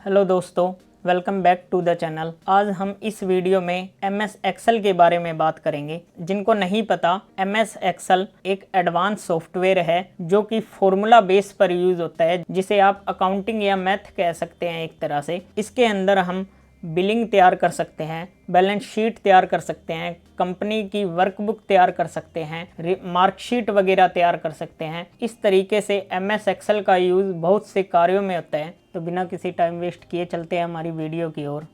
Hello दोस्तों, welcome back to the channel. आज हम इस वीडियो में MS एक्सेल के बारे में बात करेंगे। जिनको नहीं पता, MS एक्सेल एक एडवांस सॉफ्टवेयर है जो कि फॉर्मूला बेस पर यूज़ होता है, जिसे आप अकाउंटिंग या मैथ कह सकते हैं एक तरह से। इसके अंदर हम बिलिंग तैयार कर सकते हैं, बैलेंस शीट तैयार कर सकते हैं, कंपनी की वर्कबुक तैयार कर सकते हैं, मार्कशीट वगैरह तैयार कर सकते हैं। इस तरीके से MS एक्सेल का यूज़ बहुत से कार्यों में होता है। तो बिना किसी टाइम वेस्ट किए चलते हैं हमारी वीडियो की ओर।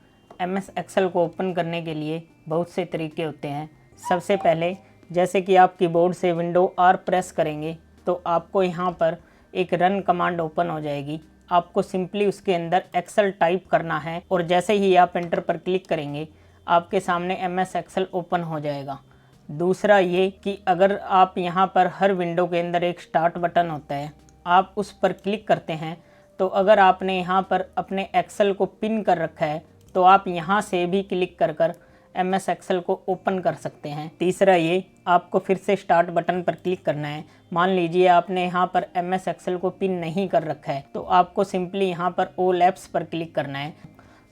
MS एक्सेल को ओपन करने के लिए बहुत से तरीके होते हैं। सबसे पहले जैसे कि आप कीबोर्ड से विंडो R प्रेस करेंगे तो आपको यहाँ पर एक रन कमांड ओपन हो जाएगी। आपको सिंपली उसके अंदर एक्सेल टाइप करना है और जैसे ही आप एंटर पर क्लिक करेंगे आपके सामने MS एक्सेल ओपन हो जाएगा। दूसरा ये कि अगर आप यहाँ पर हर विंडो के अंदर एक स्टार्ट बटन होता है, आप उस पर क्लिक करते हैं तो अगर आपने यहाँ पर अपने एक्सेल को पिन कर रखा है तो आप यहाँ से भी क्लिक कर कर MS एक्सेल को ओपन कर सकते हैं। तीसरा ये, आपको फिर से स्टार्ट बटन पर क्लिक करना है। मान लीजिए आपने यहाँ पर MS एक्सेल को पिन नहीं कर रखा है तो आपको सिंपली यहाँ पर ऑल एप्स पर क्लिक करना है।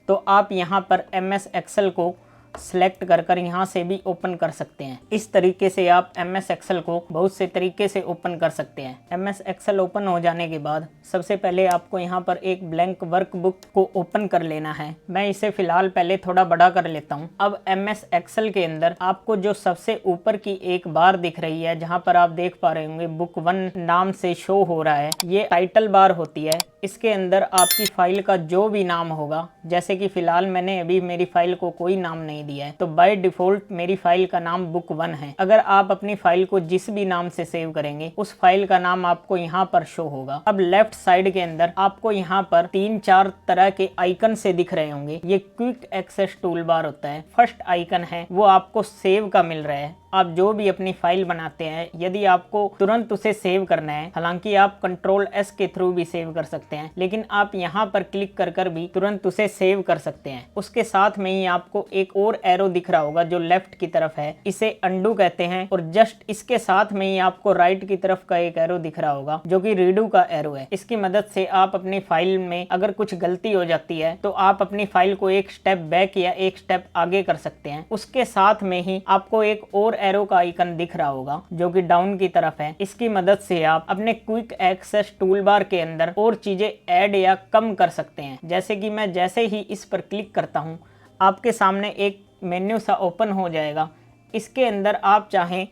तो आप यहाँ पर MS एक्सेल को सेलेक्ट कर कर यहाँ से भी ओपन कर सकते हैं। इस तरीके से आप MS एक्सेल को बहुत से तरीके से ओपन कर सकते हैं। MS एक्सेल ओपन हो जाने के बाद सबसे पहले आपको यहाँ पर एक ब्लैंक वर्कबुक को ओपन कर लेना है। मैं इसे फिलहाल पहले थोड़ा बड़ा कर लेता हूँ। अब MS एक्सेल के अंदर आपको जो सबसे ऊपर की एक बार दिख रही है, जहाँ पर आप देख पा रहे होंगे बुक 1 नाम से शो हो रहा है, ये टाइटल बार होती है। इसके अंदर आपकी फाइल का जो भी नाम होगा, जैसे कि फिलहाल मैंने अभी मेरी फाइल को कोई नाम नहीं दिया है तो बाय डिफॉल्ट मेरी फाइल का नाम बुक 1 है। अगर आप अपनी फाइल को जिस भी नाम से सेव करेंगे उस फाइल का नाम आपको यहाँ पर शो होगा। अब लेफ्ट साइड के अंदर आपको यहाँ पर 3-4 तरह के आइकन से दिख रहे होंगे। ये क्विक एक्सेस टूल बार होता है। फर्स्ट आइकन है वो आपको सेव का मिल रहा है। आप जो भी अपनी फाइल बनाते हैं, यदि आपको तुरंत उसे सेव करना है, हालांकि आप Ctrl+S के थ्रू भी सेव कर सकते हैं, लेकिन आप यहाँ पर क्लिक कर कर भी तुरंत उसे सेव कर सकते हैं। उसके साथ में ही आपको एक और एरो दिख रहा होगा जो लेफ्ट की तरफ है, इसे अंडू कहते हैं। और जस्ट इसके साथ में ही आपको राइट की तरफ का एक एरो दिख रहा होगा जो कि रीडू का एरो है। इसकी मदद से आप अपनी फाइल में अगर कुछ गलती हो जाती है तो आप अपनी फाइल को एक स्टेप बैक या एक स्टेप आगे कर सकते हैं। उसके साथ में ही आपको एक और एरो का आइकन दिख रहा होगा जो कि डाउन की तरफ है। इसकी मदद से आप अपने क्विक एक्सेस टूल बार के अंदर और चीजें ऐड या कम कर सकते हैं। जैसे कि मैं जैसे ही इस पर क्लिक करता हूं आपके सामने एक मेन्यू सा ओपन हो जाएगा। इसके अंदर आप चाहें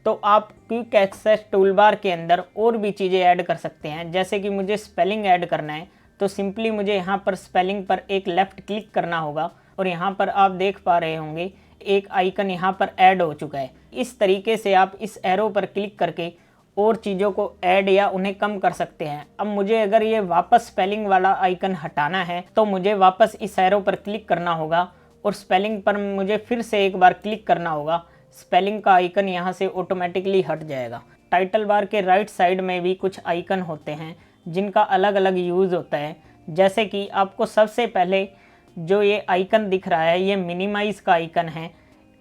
तो आप क्विक एक्सेस टूल बार के अंदर और भी चीजें ऐड कर सकते हैं। जैसे कि मुझे स्पेलिंग ऐड करना है तो सिंपली मुझे यहाँ पर स्पेलिंग पर एक लेफ्ट क्लिक करना होगा और यहाँ पर आप देख पा रहे होंगे एक आइकन यहाँ पर ऐड हो चुका है। इस तरीके से आप इस एरो पर क्लिक करके और चीज़ों को ऐड या उन्हें कम कर सकते हैं। अब मुझे अगर ये वापस स्पेलिंग वाला आइकन हटाना है तो मुझे वापस इस एरो पर क्लिक करना होगा और स्पेलिंग पर मुझे फिर से एक बार क्लिक करना होगा। स्पेलिंग का आइकन यहाँ से ऑटोमेटिकली हट जाएगा। टाइटल बार के राइट साइड में भी कुछ आइकन होते हैं जिनका अलग अलग यूज़ होता है। जैसे कि आपको सबसे पहले जो ये आइकन दिख रहा है ये मिनिमाइज का आइकन है।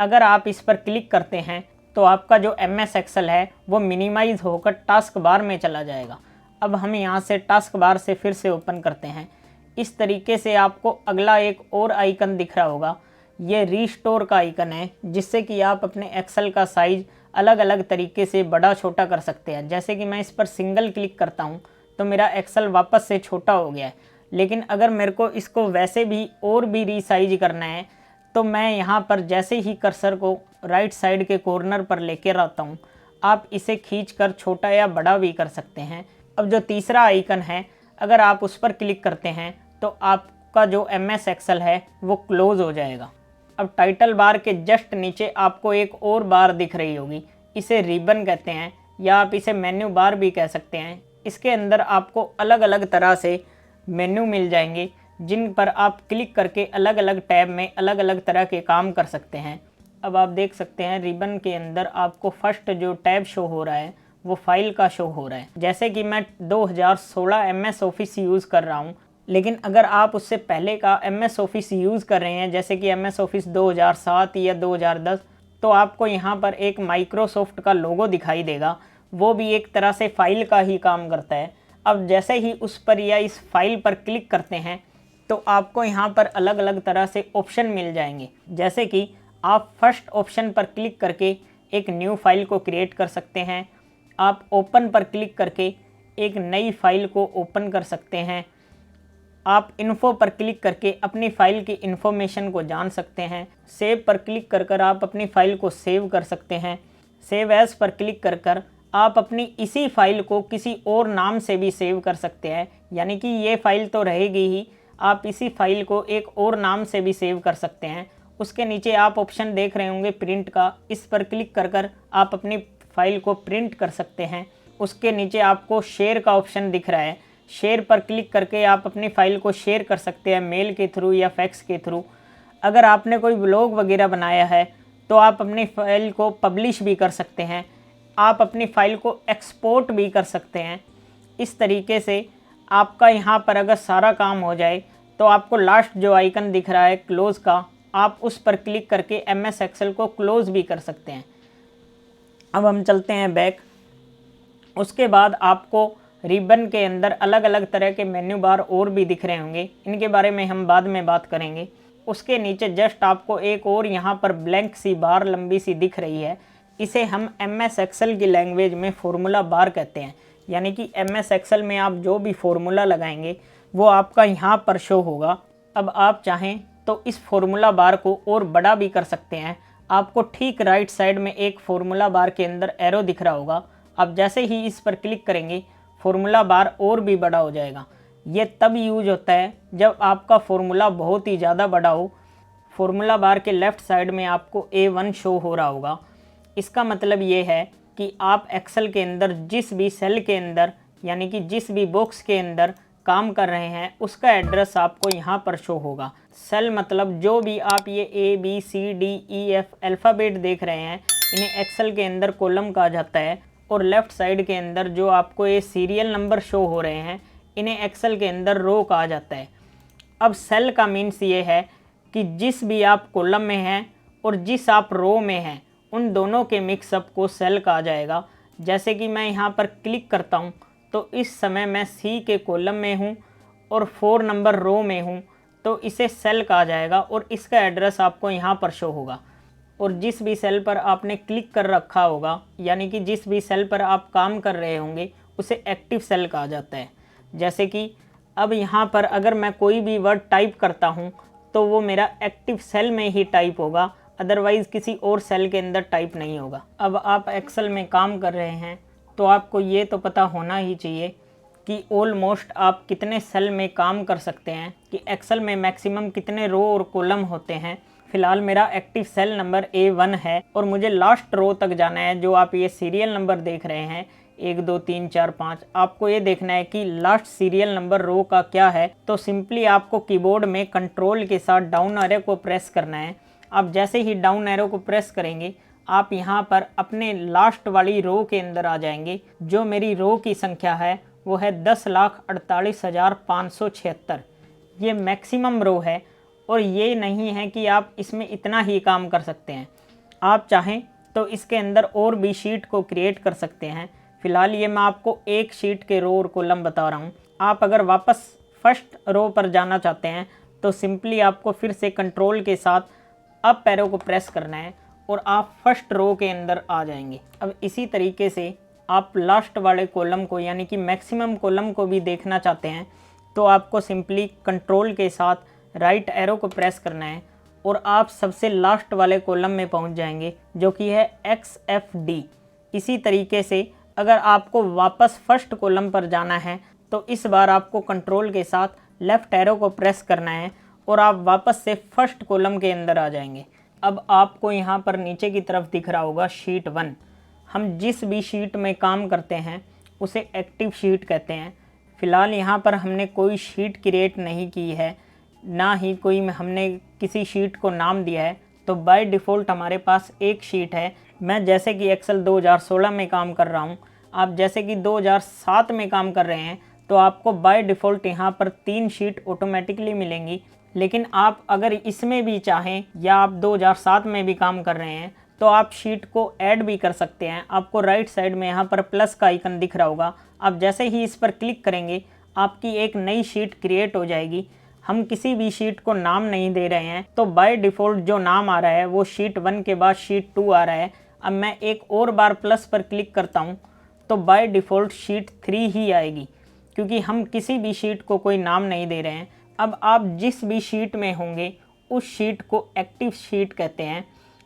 अगर आप इस पर क्लिक करते हैं तो आपका जो MS एक्सेल है वो मिनिमाइज होकर टास्क बार में चला जाएगा। अब हम यहाँ से टास्क बार से फिर से ओपन करते हैं। इस तरीके से आपको अगला एक और आइकन दिख रहा होगा, ये रीस्टोर का आइकन है, जिससे कि आप अपने एक्सेल का साइज अलग अलग तरीके से बड़ा छोटा कर सकते हैं। जैसे कि मैं इस पर सिंगल क्लिक करता हूँ तो मेरा एक्सेल वापस से छोटा हो गया है। लेकिन अगर मेरे को इसको वैसे भी और भी रीसाइज करना है तो मैं यहाँ पर जैसे ही कर्सर को राइट साइड के कॉर्नर पर लेकर आता हूँ, आप इसे खींचकर छोटा या बड़ा भी कर सकते हैं। अब जो तीसरा आइकन है, अगर आप उस पर क्लिक करते हैं तो आपका जो MS एक्सेल है वो क्लोज हो जाएगा। अब टाइटल बार के जस्ट नीचे आपको एक और बार दिख रही होगी, इसे रिबन कहते हैं या आप इसे मेन्यू बार भी कह सकते हैं। इसके अंदर आपको अलग अलग तरह से मेन्यू मिल जाएंगे जिन पर आप क्लिक करके अलग अलग टैब में अलग अलग तरह के काम कर सकते हैं। अब आप देख सकते हैं रिबन के अंदर आपको फर्स्ट जो टैब शो हो रहा है वो फाइल का शो हो रहा है। जैसे कि मैं 2016 MS ऑफिस यूज़ कर रहा हूँ, लेकिन अगर आप उससे पहले का MS ऑफिस यूज़ कर रहे हैं, जैसे कि MS ऑफिस 2007 या 2010, तो आपको यहाँ पर एक माइक्रोसॉफ्ट का लोगो दिखाई देगा। वो भी एक तरह से फाइल का ही काम करता है। अब जैसे ही उस पर या इस फाइल पर क्लिक करते हैं तो आपको यहाँ पर अलग अलग तरह से ऑप्शन मिल जाएंगे। जैसे कि आप फर्स्ट ऑप्शन पर क्लिक करके एक न्यू फाइल को क्रिएट कर सकते हैं, आप ओपन पर क्लिक करके एक नई फाइल को ओपन कर सकते हैं, आप इन्फो पर क्लिक करके अपनी फ़ाइल की इन्फॉर्मेशन को जान सकते हैं, सेव पर क्लिक कर आप अपनी फ़ाइल को सेव कर सकते हैं, सेव एज़ पर क्लिक कर आप अपनी इसी फ़ाइल को किसी और नाम से भी सेव कर सकते हैं। यानी कि ये फ़ाइल तो रहेगी ही, आप इसी फ़ाइल को एक और नाम से भी सेव कर सकते हैं। उसके नीचे आप ऑप्शन देख रहे होंगे प्रिंट का, इस पर क्लिक कर आप अपनी फ़ाइल को प्रिंट कर सकते हैं। उसके नीचे आपको शेयर का ऑप्शन दिख रहा है, शेयर पर क्लिक करके आप अपनी फ़ाइल को शेयर कर सकते हैं मेल के थ्रू या फैक्स के थ्रू। अगर आपने कोई ब्लॉग वगैरह बनाया है तो आप अपनी फ़ाइल को पब्लिश भी कर सकते हैं, आप अपनी फ़ाइल को एक्सपोर्ट भी कर सकते हैं। इस तरीके से आपका यहाँ पर अगर सारा काम हो जाए तो आपको लास्ट जो आइकन दिख रहा है क्लोज़ का, आप उस पर क्लिक करके MS एक्सेल को क्लोज़ भी कर सकते हैं। अब हम चलते हैं बैक। उसके बाद आपको रिबन के अंदर अलग अलग तरह के मेन्यू बार और भी दिख रहे होंगे, इनके बारे में हम बाद में बात करेंगे। उसके नीचे जस्ट आपको एक और यहाँ पर ब्लैंक सी बार लंबी सी दिख रही है, इसे हम MS एक्सेल की लैंग्वेज में फॉर्मूला बार कहते हैं। यानी कि MS एक्सेल में आप जो भी फॉर्मूला लगाएंगे वो आपका यहाँ पर शो होगा। अब आप चाहें तो इस फॉर्मूला बार को और बड़ा भी कर सकते हैं। आपको ठीक राइट साइड में एक फॉर्मूला बार के अंदर एरो दिख रहा होगा, आप जैसे ही इस पर क्लिक करेंगे फॉर्मूला बार और भी बड़ा हो जाएगा। ये तब यूज होता है जब आपका फॉर्मूला बहुत ही ज़्यादा बड़ा हो। फॉर्मूला बार के लेफ़्ट साइड में आपको A1 शो हो रहा होगा। इसका मतलब ये है कि आप एक्सेल के अंदर जिस भी सेल के अंदर यानी कि जिस भी बॉक्स के अंदर काम कर रहे हैं उसका एड्रेस आपको यहाँ पर शो होगा। सेल मतलब जो भी आप ये ABCDEF अल्फ़ाबेट देख रहे हैं इन्हें एक्सेल के अंदर कॉलम कहा जाता है, और लेफ़्ट साइड के अंदर जो आपको ये सीरियल नंबर शो हो रहे हैं इन्हें एक्सेल के अंदर रो कहा जाता है। अब सेल का मीन्स ये है कि जिस भी आप कॉलम में हैं और जिस आप रो में हैं उन दोनों के मिक्सअप को सेल कहा जाएगा। जैसे कि मैं यहाँ पर क्लिक करता हूँ तो इस समय मैं C के कॉलम में हूँ और 4 नंबर रो में हूँ, तो इसे सेल कहा जाएगा और इसका एड्रेस आपको यहाँ पर शो होगा। और जिस भी सेल पर आपने क्लिक कर रखा होगा यानी कि जिस भी सेल पर आप काम कर रहे होंगे उसे एक्टिव सेल कहा जाता है। जैसे कि अब यहाँ पर अगर मैं कोई भी वर्ड टाइप करता हूँ तो वो मेरा एक्टिव सेल में ही टाइप होगा, अदरवाइज़ किसी और सेल के अंदर टाइप नहीं होगा। अब आप एक्सेल में काम कर रहे हैं तो आपको ये तो पता होना ही चाहिए कि ऑलमोस्ट आप कितने सेल में काम कर सकते हैं, कि एक्सेल में मैक्सिमम कितने रो और कॉलम होते हैं। फ़िलहाल मेरा एक्टिव सेल नंबर A1 है और मुझे लास्ट रो तक जाना है। जो आप ये सीरियल नंबर देख रहे हैं 1 2 3 4 5, आपको ये देखना है कि लास्ट सीरियल नंबर रो का क्या है। तो सिंपली आपको कीबोर्ड में कंट्रोल के साथ डाउन एरो को प्रेस करना है। आप जैसे ही डाउन एरो को प्रेस करेंगे आप यहाँ पर अपने लास्ट वाली रो के अंदर आ जाएंगे। जो मेरी रो की संख्या है वो है 10,48,576। ये मैक्सिमम रो है और ये नहीं है कि आप इसमें इतना ही काम कर सकते हैं, आप चाहें तो इसके अंदर और भी शीट को क्रिएट कर सकते हैं। फ़िलहाल ये मैं आपको एक शीट के रो और कॉलम बता रहा हूँ। आप अगर वापस फर्स्ट रो पर जाना चाहते हैं तो सिंपली आपको फिर से कंट्रोल के साथ अप एरो को प्रेस करना है और आप फर्स्ट रो के अंदर आ जाएंगे। अब इसी तरीके से आप लास्ट वाले कॉलम को यानी कि मैक्सिमम कॉलम को भी देखना चाहते हैं तो आपको सिंपली कंट्रोल के साथ राइट एरो को प्रेस करना है और आप सबसे लास्ट वाले कॉलम में पहुंच जाएंगे जो कि है XFD। इसी तरीके से अगर आपको वापस फर्स्ट कॉलम पर जाना है तो इस बार आपको कंट्रोल के साथ लेफ़्ट एरो को प्रेस करना है और आप वापस से फर्स्ट कॉलम के अंदर आ जाएंगे। अब आपको यहाँ पर नीचे की तरफ दिख रहा होगा शीट 1। हम जिस भी शीट में काम करते हैं उसे एक्टिव शीट कहते हैं। फ़िलहाल यहाँ पर हमने कोई शीट क्रिएट नहीं की है, ना ही कोई हमने किसी शीट को नाम दिया है, तो बाय डिफ़ॉल्ट हमारे पास एक शीट है। मैं जैसे कि एक्सेल 2016 में काम कर रहा हूँ, आप जैसे कि 2007 में काम कर रहे हैं तो आपको बाय डिफ़ॉल्ट यहाँ पर 3 शीट ऑटोमेटिकली मिलेंगी। लेकिन आप अगर इसमें भी चाहें या आप 2007 में भी काम कर रहे हैं तो आप शीट को ऐड भी कर सकते हैं। आपको राइट साइड में यहाँ पर प्लस का आइकन दिख रहा होगा, आप जैसे ही इस पर क्लिक करेंगे आपकी एक नई शीट क्रिएट हो जाएगी। हम किसी भी शीट को नाम नहीं दे रहे हैं, तो बाय डिफ़ॉल्ट जो नाम आ रहा है वो शीट 1 के बाद शीट 2 आ रहा है। अब मैं एक और बार प्लस पर क्लिक करता हूँ तो बाय डिफ़ॉल्ट शीट 3 ही आएगी, क्योंकि हम किसी भी शीट को कोई नाम नहीं दे रहे हैं। अब आप जिस भी शीट में होंगे उस शीट को एक्टिव शीट कहते हैं।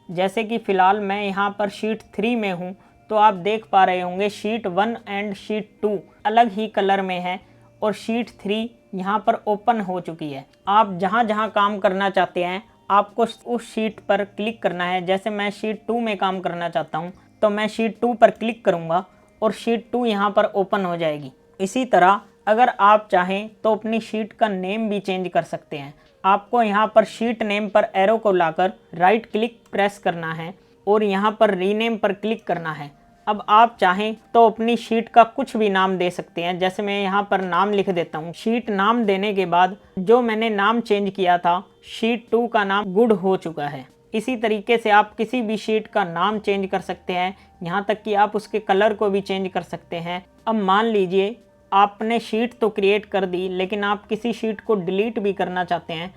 जैसे कि फ़िलहाल मैं यहाँ पर शीट 3 में हूँ, तो आप देख पा रहे होंगे शीट 1 एंड शीट 2 अलग ही कलर में है और शीट 3 यहाँ पर ओपन हो चुकी है। आप जहाँ जहाँ काम करना चाहते हैं आपको उस शीट पर क्लिक करना है। जैसे मैं शीट 2 में काम करना चाहता हूँ तो मैं शीट 2 पर क्लिक करूँगा और शीट 2 यहाँ पर ओपन हो जाएगी। इसी तरह अगर आप चाहें तो अपनी शीट का नेम भी चेंज कर सकते हैं। आपको यहाँ पर शीट नेम पर एरो को लाकर राइट क्लिक प्रेस करना है और यहाँ पर रीनेम पर क्लिक करना है। अब आप चाहें तो अपनी शीट का कुछ भी नाम दे सकते हैं। जैसे मैं यहाँ पर नाम लिख देता हूँ। शीट नाम देने के बाद जो मैंने नाम चेंज किया था, शीट 2 का नाम गुड हो चुका है। इसी तरीके से आप किसी भी शीट का नाम चेंज कर सकते हैं, यहाँ तक कि आप उसके कलर को भी चेंज कर सकते हैं। अब मान लीजिए आपने शीट तो क्रिएट कर दी, लेकिन आप किसी शीट को डिलीट भी करना चाहते हैं,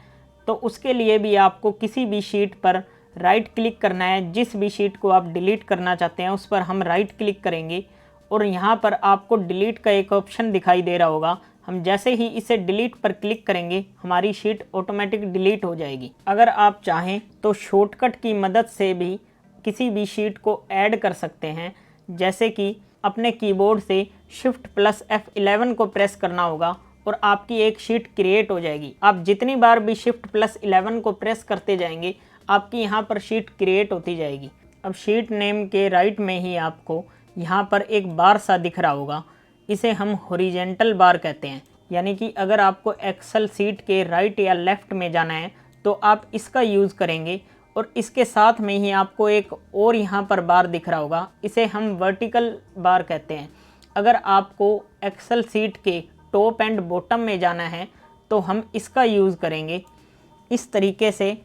तो उसके लिए भी आपको किसी भी शीट पर राइट क्लिक करना है। जिस भी शीट को आप डिलीट करना चाहते हैं उस पर हम राइट क्लिक करेंगे और यहाँ पर आपको डिलीट का एक ऑप्शन दिखाई दे रहा होगा। हम जैसे ही इसे डिलीट पर क्लिक करेंगे हमारी शीट ऑटोमेटिक डिलीट हो जाएगी। अगर आप चाहें तो शॉर्टकट की मदद से भी किसी भी शीट को ऐड कर सकते हैं। जैसे कि अपने कीबोर्ड से शिफ्ट प्लस F11 को प्रेस करना होगा और आपकी एक शीट क्रिएट हो जाएगी। आप जितनी बार भी शिफ्ट प्लस 11 को प्रेस करते जाएंगे आपकी यहाँ पर शीट क्रिएट होती जाएगी। अब शीट नेम के राइट में ही आपको यहाँ पर एक बार सा दिख रहा होगा, इसे हम हॉरिजेंटल बार कहते हैं। यानी कि अगर आपको एक्सेल सीट के राइट या लेफ़्ट में जाना है तो आप इसका यूज़ करेंगे और इसके साथ में ही आपको एक और यहाँ पर बार दिख रहा होगा, इसे हम वर्टिकल बार कहते हैं। अगर आपको एक्सेल सीट के टॉप एंड बॉटम में जाना है तो हम इसका यूज़ करेंगे। इस तरीके से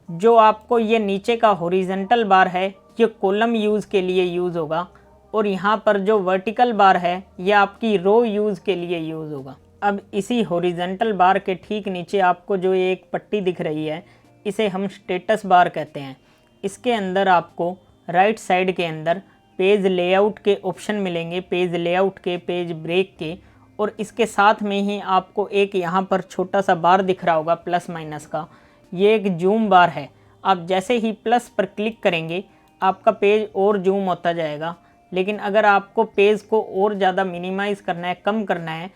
जो आपको ये नीचे का हॉरिजेंटल बार है ये कॉलम यूज़ के लिए यूज़ होगा और यहाँ पर जो वर्टिकल बार है ये आपकी रो यूज़ के लिए यूज़ होगा। अब इसी हॉरिजेंटल बार के ठीक नीचे आपको जो ये एक पट्टी दिख रही है इसे हम स्टेटस बार कहते हैं। इसके अंदर आपको राइट साइड के अंदर पेज लेआउट के ऑप्शन मिलेंगे, पेज लेआउट के, पेज ब्रेक के, और इसके साथ में ही आपको एक यहाँ पर छोटा सा बार दिख रहा होगा प्लस माइनस का, ये एक जूम बार है। आप जैसे ही प्लस पर क्लिक करेंगे आपका पेज और जूम होता जाएगा। लेकिन अगर आपको पेज को और ज़्यादा मिनिमाइज़ करना है, कम करना है,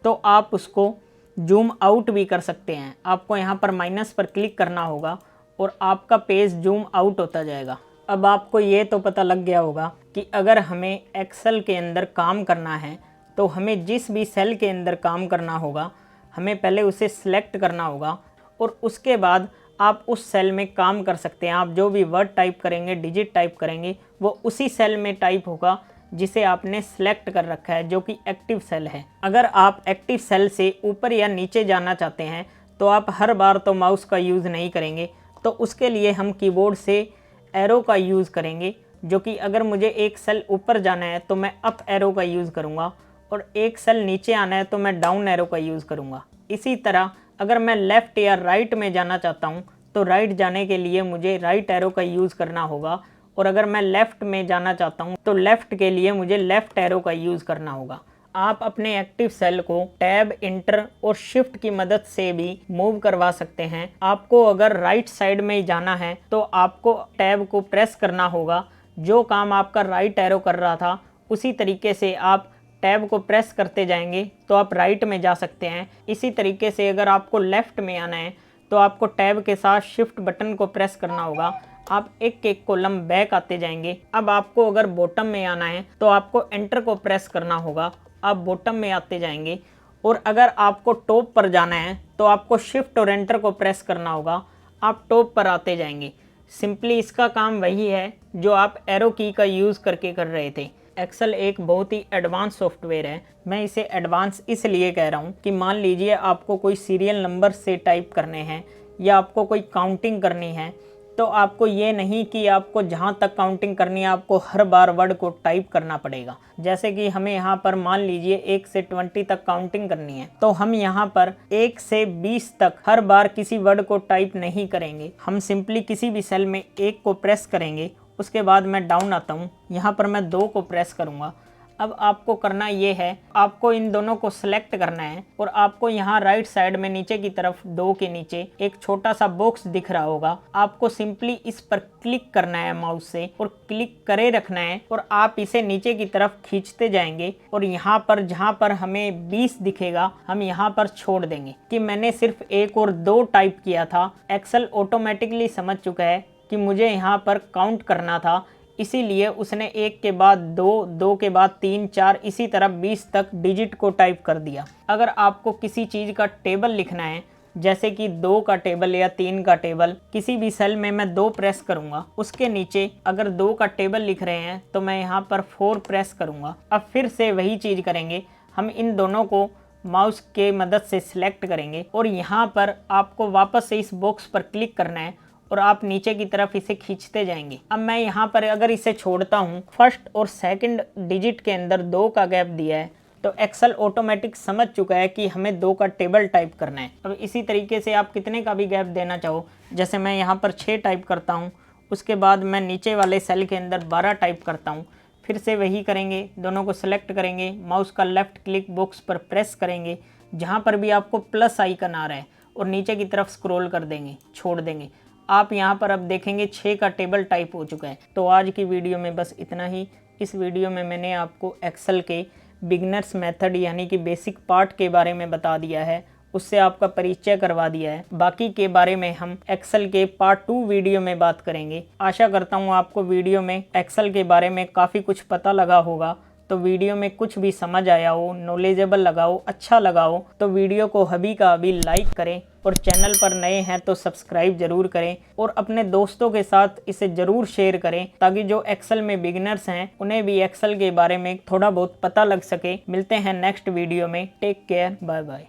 तो आप उसको जूम आउट भी कर सकते हैं। आपको यहाँ पर माइनस पर क्लिक करना होगा और आपका पेज जूम आउट होता जाएगा। अब आपको ये तो पता लग गया होगा कि अगर हमें एक्सेल के अंदर काम करना है तो हमें जिस भी सेल के अंदर काम करना होगा हमें पहले उसे सिलेक्ट करना होगा और उसके बाद आप उस सेल में काम कर सकते हैं। आप जो भी वर्ड टाइप करेंगे, डिजिट टाइप करेंगे, वो उसी सेल में टाइप होगा जिसे आपने सेलेक्ट कर रखा है, जो कि एक्टिव सेल है। अगर आप एक्टिव सेल से ऊपर या नीचे जाना चाहते हैं तो आप हर बार तो माउस का यूज़ नहीं करेंगे, तो उसके लिए हम कीबोर्ड से एरो का यूज़ करेंगे, जो कि अगर मुझे एक सेल ऊपर जाना है तो मैं अप एरो का यूज़ करूँगा और एक सेल नीचे आना है तो मैं डाउन एरो का यूज़ करूँगा। इसी तरह अगर मैं लेफ़्ट या राइट में जाना चाहता हूँ तो राइट जाने के लिए मुझे राइट एरो का यूज़ करना होगा और अगर मैं लेफ़्ट में जाना चाहता हूँ तो लेफ़्ट के लिए मुझे लेफ़्ट एरो का यूज़ करना होगा। आप अपने एक्टिव सेल को टैब, इंटर और शिफ्ट की मदद से भी मूव करवा सकते हैं। आपको अगर राइट साइड में जाना है तो आपको टैब को प्रेस करना होगा। जो काम आपका राइट एरो कर रहा था उसी तरीके से आप टैब को प्रेस करते जाएंगे तो आप राइट में जा सकते हैं। इसी तरीके से अगर आपको लेफ़्ट में आना है तो आपको टैब के साथ शिफ्ट बटन को प्रेस करना होगा। आप एक एक कॉलम बैक आते जाएंगे। अब आपको अगर बॉटम में आना है तो आपको एंटर को प्रेस करना होगा। आप बॉटम में आते जाएंगे और अगर आपको टॉप पर जाना है तो आपको शिफ्ट और एंटर को प्रेस करना होगा। आप टॉप पर आते जाएंगे। सिंपली इसका काम वही है जो आप एरो की का यूज़ करके कर रहे थे। एक्सेल एक बहुत ही एडवांस सॉफ्टवेयर है। मैं इसे एडवांस इसलिए कह रहा हूँ कि मान लीजिए आपको कोई सीरियल नंबर से टाइप करने हैं या आपको कोई काउंटिंग करनी है तो आपको ये नहीं कि आपको जहाँ तक काउंटिंग करनी है आपको हर बार वर्ड को टाइप करना पड़ेगा। जैसे कि हमें यहाँ पर मान लीजिए 1 से 20 तक काउंटिंग करनी है, तो हम यहाँ पर 1 से 20 तक हर बार किसी वर्ड को टाइप नहीं करेंगे। हम सिंपली किसी भी सेल में 1 को प्रेस करेंगे, उसके बाद मैं डाउन आता हूँ, यहाँ पर मैं 2 को प्रेस करूँगा। अब आपको करना ये है, आपको इन दोनों को सिलेक्ट करना है और आपको यहाँ राइट साइड में नीचे की तरफ 2 के नीचे एक छोटा सा बॉक्स दिख रहा होगा। आपको सिंपली इस पर क्लिक करना है माउस से और क्लिक करे रखना है और आप इसे नीचे की तरफ खींचते जाएंगे और यहाँ पर जहाँ पर हमें 20 दिखेगा हम यहाँ पर छोड़ देंगे कि मैंने सिर्फ 1 और 2 टाइप किया था। एक्सेल ऑटोमेटिकली समझ चुका है कि मुझे यहाँ पर काउंट करना था, इसीलिए उसने 1 के बाद 2, 2 के बाद 3, 4 इसी तरह 20 तक डिजिट को टाइप कर दिया। अगर आपको किसी चीज़ का टेबल लिखना है, जैसे कि 2 का टेबल या 3 का टेबल, किसी भी सेल में मैं 2 प्रेस करूंगा, उसके नीचे अगर 2 का टेबल लिख रहे हैं तो मैं यहाँ पर 4 प्रेस करूंगा। अब फिर से वही चीज़ करेंगे, हम इन दोनों को माउस के मदद से सिलेक्ट करेंगे और यहाँ पर आपको वापस से इस बॉक्स पर क्लिक करना है और आप नीचे की तरफ इसे खींचते जाएंगे। अब मैं यहाँ पर अगर इसे छोड़ता हूँ, फर्स्ट और सेकंड डिजिट के अंदर 2 का गैप दिया है, तो एक्सेल ऑटोमेटिक समझ चुका है कि हमें 2 का टेबल टाइप करना है। अब इसी तरीके से आप कितने का भी गैप देना चाहो, जैसे मैं यहाँ पर 6 टाइप करता हूँ, उसके बाद मैं नीचे वाले सेल के अंदर 12 टाइप करता हूँ। फिर से वही करेंगे, दोनों को सिलेक्ट करेंगे, माउस का लेफ्ट क्लिक बॉक्स पर प्रेस करेंगे, जहाँ पर भी आपको प्लस आइकन आ रहा है और नीचे की तरफ स्क्रॉल कर देंगे, छोड़ देंगे। आप यहाँ पर अब देखेंगे 6 का टेबल टाइप हो चुका है। तो आज की वीडियो में बस इतना ही। इस वीडियो में मैंने आपको एक्सेल के बिगनर्स मेथड यानी कि बेसिक पार्ट के बारे में बता दिया है, उससे आपका परिचय करवा दिया है। बाकी के बारे में हम एक्सेल के पार्ट 2 वीडियो में बात करेंगे। आशा करता हूँ आपको वीडियो में एक्सेल के बारे में काफ़ी कुछ पता लगा होगा। तो वीडियो में कुछ भी समझ आया हो, नॉलेजेबल लगा हो, अच्छा लगा हो, तो वीडियो को अभी का अभी लाइक करें और चैनल पर नए हैं तो सब्सक्राइब जरूर करें और अपने दोस्तों के साथ इसे ज़रूर शेयर करें, ताकि जो एक्सेल में बिगिनर्स हैं उन्हें भी एक्सेल के बारे में थोड़ा बहुत पता लग सके। मिलते हैं नेक्स्ट वीडियो में। Take care, bye bye.